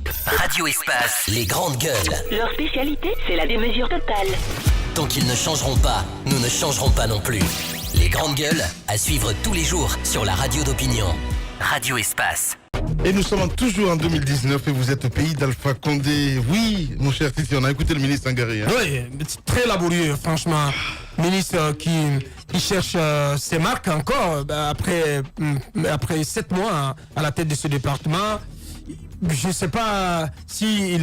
Radio Espace, les grandes gueules. Leur spécialité, c'est la démesure totale. Tant qu'ils ne changeront pas, nous ne changerons pas non plus. Les grandes gueules, à suivre tous les jours sur la radio d'opinion. Radio Espace. Et nous sommes toujours en 2019 et vous êtes au pays d'Alpha Condé. Oui, mon cher Titi, on a écouté le ministre Sangaré. Oui, très laborieux, franchement. Ministre qui cherche ses marques encore après 7 mois à la tête de ce département. Je ne sais pas si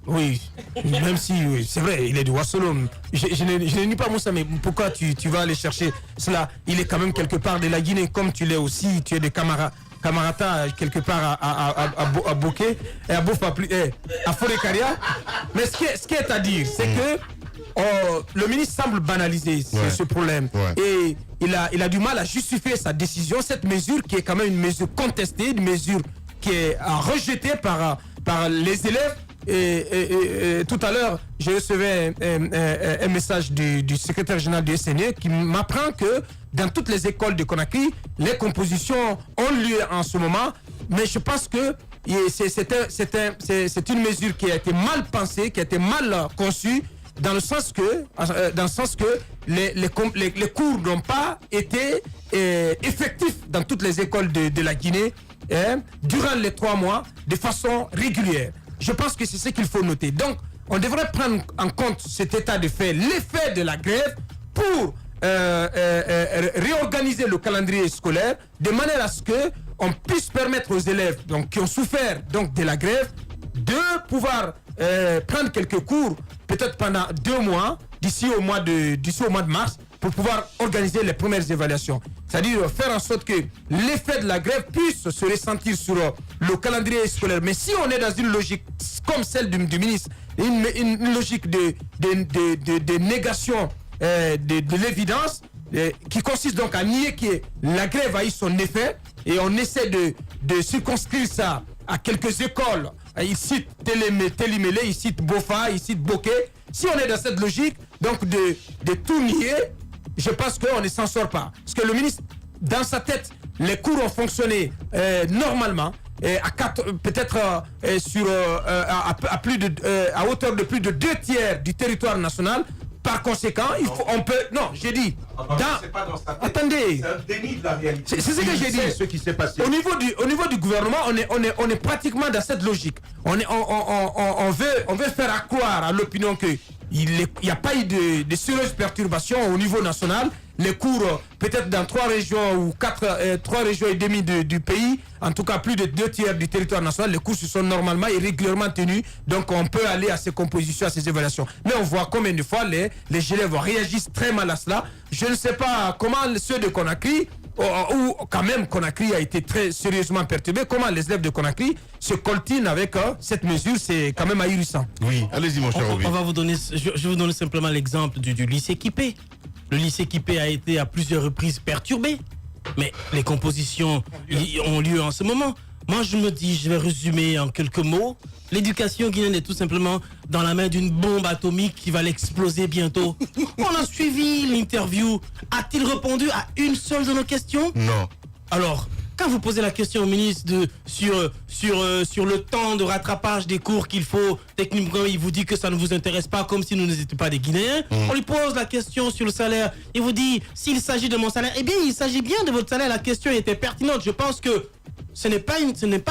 oui, même si, oui, c'est vrai, il est du Wassolom. Je ne nie pas Moussa, mais pourquoi tu vas aller chercher cela? Il est quand même quelque part de la Guinée, comme tu l'es aussi, tu es des Camarata quelque part à Bokeh, et à Bofapli, à Forêt-Caria. Mais ce qui est à dire, c'est que le ministre semble banaliser ce problème. Ouais. Et il a du mal à justifier sa décision, cette mesure qui est quand même une mesure contestée, une mesure qui est rejetée par les élèves. Et tout à l'heure, je recevais un message du secrétaire général du SNE qui m'apprend que dans toutes les écoles de Conakry, les compositions ont lieu en ce moment. Mais je pense que c'est une mesure qui a été mal pensée, qui a été mal conçue, dans le sens que les cours n'ont pas été effectifs dans toutes les écoles de la Guinée durant les 3 mois de façon régulière. Je pense que c'est ce qu'il faut noter. Donc, on devrait prendre en compte cet état de fait, l'effet de la grève, pour réorganiser le calendrier scolaire de manière à ce qu'on puisse permettre aux élèves qui ont souffert de la grève de pouvoir prendre quelques cours, peut-être pendant 2 mois, d'ici au mois de mars, pour pouvoir organiser les premières évaluations. C'est-à-dire faire en sorte que l'effet de la grève puisse se ressentir sur le calendrier scolaire. Mais si on est dans une logique comme celle du ministre, une logique de négation de l'évidence, qui consiste donc à nier que la grève a eu son effet, et on essaie de circonscrire ça à quelques écoles. Il cite Télimélé, il cite Bofa, il cite Bokeh. Si on est dans cette logique, donc de tout nier, je pense qu'on ne s'en sort pas. Parce que le ministre, dans sa tête, les cours ont fonctionné normalement, peut-être à hauteur de plus de 2/3 du territoire national. Par conséquent, on peut... Non, j'ai dit... C'est pas dans sa tête. Attendez. C'est un déni de la réalité. C'est ce que j'ai dit. Ce qui s'est passé. Au niveau du gouvernement, on est pratiquement dans cette logique. On veut faire croire à l'opinion qu'il n'y a pas eu de sérieuses perturbations au niveau national. Les cours, peut-être dans 3 régions ou 3 régions et demie du pays, en tout cas plus de 2/3 du territoire national, les cours se sont normalement et régulièrement tenus. Donc on peut aller à ces compositions, à ces évaluations. Mais on voit combien de fois les élèves réagissent très mal à cela. Je ne sais pas comment ceux de Conakry, ou quand même Conakry a été très sérieusement perturbé, comment les élèves de Conakry se coltinent avec cette mesure, c'est quand même ahurissant. Oui, allez-y mon cher Obi. On va vous donner, je vais vous donner simplement l'exemple du lycée Kipé. Le lycée Kipé a été à plusieurs reprises perturbé, mais les compositions ont lieu en ce moment. Moi, je me dis, je vais résumer en quelques mots. L'éducation guinéenne est tout simplement dans la main d'une bombe atomique qui va l'exploser bientôt. On a suivi l'interview. A-t-il répondu à une seule de nos questions? Non. Alors, quand vous posez la question au ministre sur le temps de rattrapage des cours qu'il faut, techniquement, il vous dit que ça ne vous intéresse pas, comme si nous n'étions pas des Guinéens. On lui pose la question sur le salaire. Il vous dit, s'il s'agit de mon salaire, eh bien, il s'agit bien de votre salaire. La question était pertinente. Je pense que ce n'est pas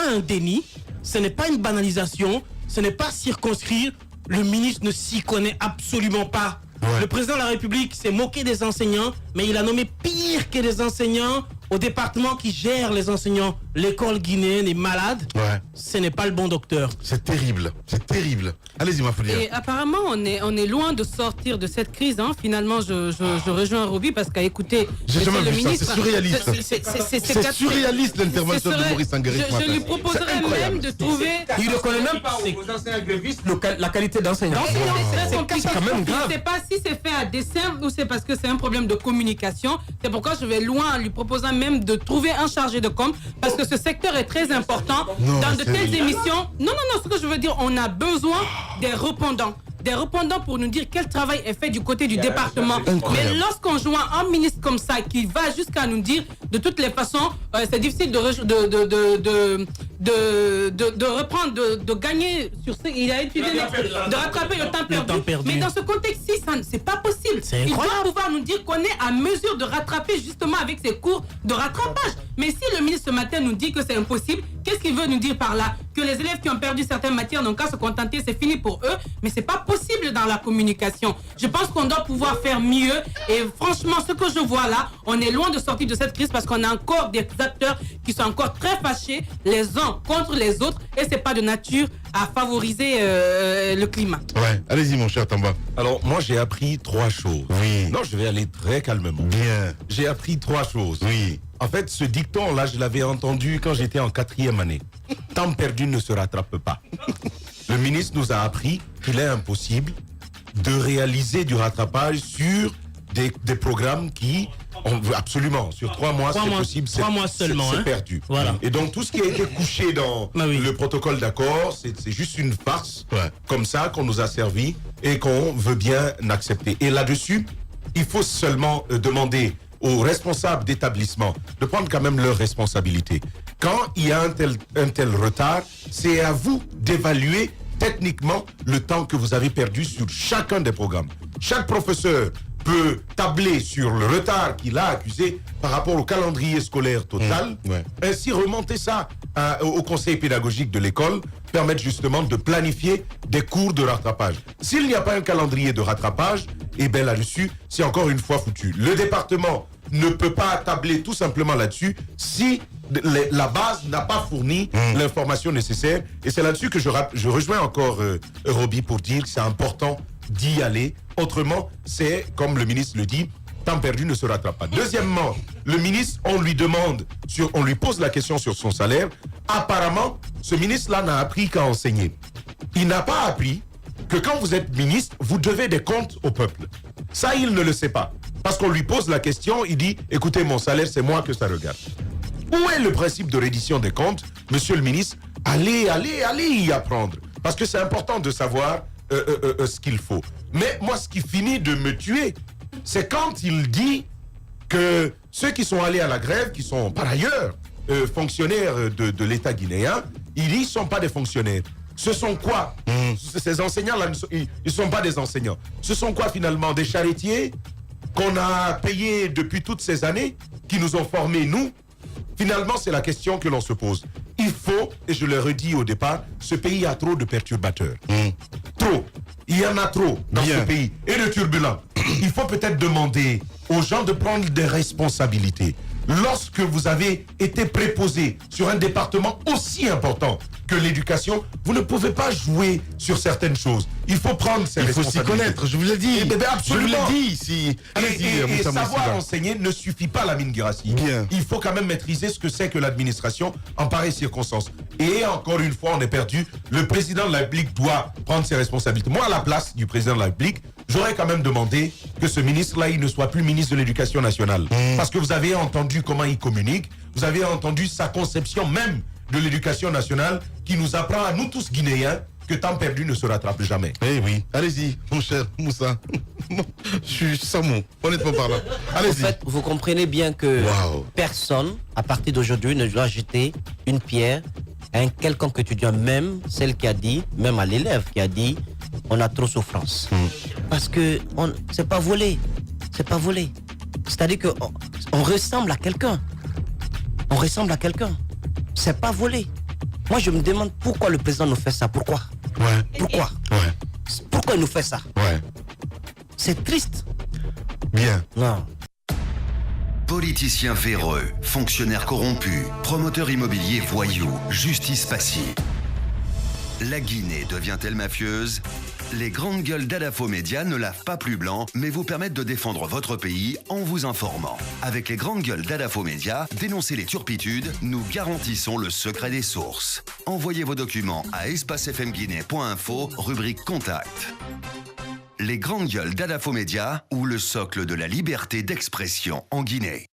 un déni, ce n'est pas une banalisation, ce n'est pas circonscrire. Le ministre ne s'y connaît absolument pas. Ouais. Le président de la République s'est moqué des enseignants, mais il a nommé pire que les enseignants au département qui gère les enseignants. L'école guinéenne est malade. Ouais. Ce n'est pas le bon docteur. C'est terrible, c'est terrible. Allez-y, ma folie. Et apparemment, on est loin de sortir de cette crise. Hein. Finalement, je rejoins Roby parce qu'à écouter le ministre... C'est surréaliste. C'est surréaliste l'intervention de Maurice Sangaré. Je lui proposerais même de trouver... Il ne reconnaît même pas aux enseignants grévistes la qualité d'enseignant. C'est quand même grave. Je ne sais pas si c'est fait à dessein ou c'est parce que c'est un problème de communication. C'est pourquoi je vais loin en lui proposant même de trouver un chargé de com parce que ce secteur est très important. Dans de telles émissions... Non, ce que je veux dire, on a besoin des répondants pour nous dire quel travail est fait du côté du département. Incroyable. Mais lorsqu'on joint un ministre comme ça qui va jusqu'à nous dire de toutes les façons, c'est difficile de reprendre, de gagner sur ce. Il a utilisé de rattraper le temps perdu. Mais dans ce contexte-ci, c'est pas possible. Il doit pouvoir nous dire qu'on est à mesure de rattraper justement avec ces cours de rattrapage. Mais si le ministre ce matin nous dit que c'est impossible, qu'est-ce qu'il veut nous dire par là? Que les élèves qui ont perdu certaines matières n'ont qu'à se contenter, c'est fini pour eux. Mais c'est pas possible dans la communication. Je pense qu'on doit pouvoir faire mieux. Et franchement, ce que je vois là, on est loin de sortir de cette crise parce qu'on a encore des acteurs qui sont encore très fâchés les uns contre les autres. Et c'est pas de nature à favoriser le climat. Ouais, allez-y mon cher Tamba. Alors, moi, j'ai appris 3 choses. Oui. Non, je vais aller très calmement. Bien. J'ai appris 3 choses. Oui. En fait, ce dicton-là, je l'avais entendu quand j'étais en 4e année. Temps perdu ne se rattrape pas. Le ministre nous a appris qu'il est impossible de réaliser du rattrapage sur des programmes qui... absolument, sur 3 mois, c'est possible. 3 mois seulement. C'est perdu. Voilà. Et donc, tout ce qui a été couché dans le protocole d'accord, c'est juste une farce, comme ça, qu'on nous a servi et qu'on veut bien accepter. Et là-dessus, il faut seulement demander aux responsables d'établissement de prendre quand même leurs responsabilités. Quand il y a un tel retard, c'est à vous d'évaluer techniquement le temps que vous avez perdu sur chacun des programmes. Chaque professeur peut tabler sur le retard qu'il a accusé par rapport au calendrier scolaire total, ainsi remonter ça au conseil pédagogique de l'école, permettre justement de planifier des cours de rattrapage. S'il n'y a pas un calendrier de rattrapage, et bien là-dessus, c'est encore une fois foutu. Le département ne peut pas tabler tout simplement là-dessus si la base n'a pas fourni l'information nécessaire. Et c'est là-dessus que je rejoins encore Roby pour dire que c'est important d'y aller. Autrement, c'est, comme le ministre le dit, temps perdu ne se rattrape pas. Deuxièmement, le ministre, on lui pose la question sur son salaire. Apparemment, ce ministre-là n'a appris qu'à enseigner. Il n'a pas appris que quand vous êtes ministre, vous devez des comptes au peuple. Ça, il ne le sait pas. Parce qu'on lui pose la question, il dit, écoutez, mon salaire, c'est moi que ça regarde. Où est le principe de reddition des comptes? Monsieur le ministre, allez y apprendre. Parce que c'est important de savoir ce qu'il faut. Mais moi, ce qui finit de me tuer, c'est quand il dit que ceux qui sont allés à la grève, qui sont par ailleurs fonctionnaires de l'État guinéen, ils ne sont pas des fonctionnaires. Ce sont quoi? Ces enseignants-là, ils ne sont pas des enseignants. Ce sont quoi finalement? Des charretiers qu'on a payés depuis toutes ces années, qui nous ont formés, nous? Finalement, c'est la question que l'on se pose. Il faut, et je le redis au départ, ce pays a trop de perturbateurs. Trop. Il y en a trop dans ce pays. Et de turbulents. Il faut peut-être demander aux gens de prendre des responsabilités. Lorsque vous avez été préposé sur un département aussi important que l'éducation, vous ne pouvez pas jouer sur certaines choses. Il faut prendre ses responsabilités. Il faut s'y connaître, je vous l'ai dit. Absolument. Je vous l'ai dit ici. Et savoir enseigner ne suffit pas, Lamine Guirassy. Il faut quand même maîtriser ce que c'est que l'administration en pareille circonstance. Et encore une fois, on est perdu. Le président de la République doit prendre ses responsabilités. Moi, à la place du président de la République, j'aurais quand même demandé que ce ministre-là, il ne soit plus ministre de l'Éducation nationale. Parce que vous avez entendu comment il communique, vous avez entendu sa conception même de l'Éducation nationale qui nous apprend à nous tous Guinéens que temps perdu ne se rattrape jamais. Eh oui, allez-y, mon cher Moussa. Je suis sans mots, honnêtement parlant. Allez-y. En fait, vous comprenez bien que personne, à partir d'aujourd'hui, ne doit jeter une pierre à un quelconque étudiant, même celle qui a dit, même à l'élève qui a dit, on a trop souffrance. Parce que c'est pas volé. C'est pas volé. C'est-à-dire qu'on ressemble à quelqu'un. On ressemble à quelqu'un. C'est pas volé. Moi, je me demande pourquoi le président nous fait ça. Pourquoi? Pourquoi? Pourquoi il nous fait ça? C'est triste. Bien. Non. Politiciens véreux, fonctionnaires corrompus, promoteurs immobiliers voyous, justice passive. La Guinée devient-elle mafieuse? Les grandes gueules d'Adafo Média ne lavent pas plus blanc, mais vous permettent de défendre votre pays en vous informant. Avec les grandes gueules d'Adafo Média, dénoncez les turpitudes, nous garantissons le secret des sources. Envoyez vos documents à espacefmguinée.info, rubrique Contact. Les grandes gueules d'Adafo Média, ou le socle de la liberté d'expression en Guinée.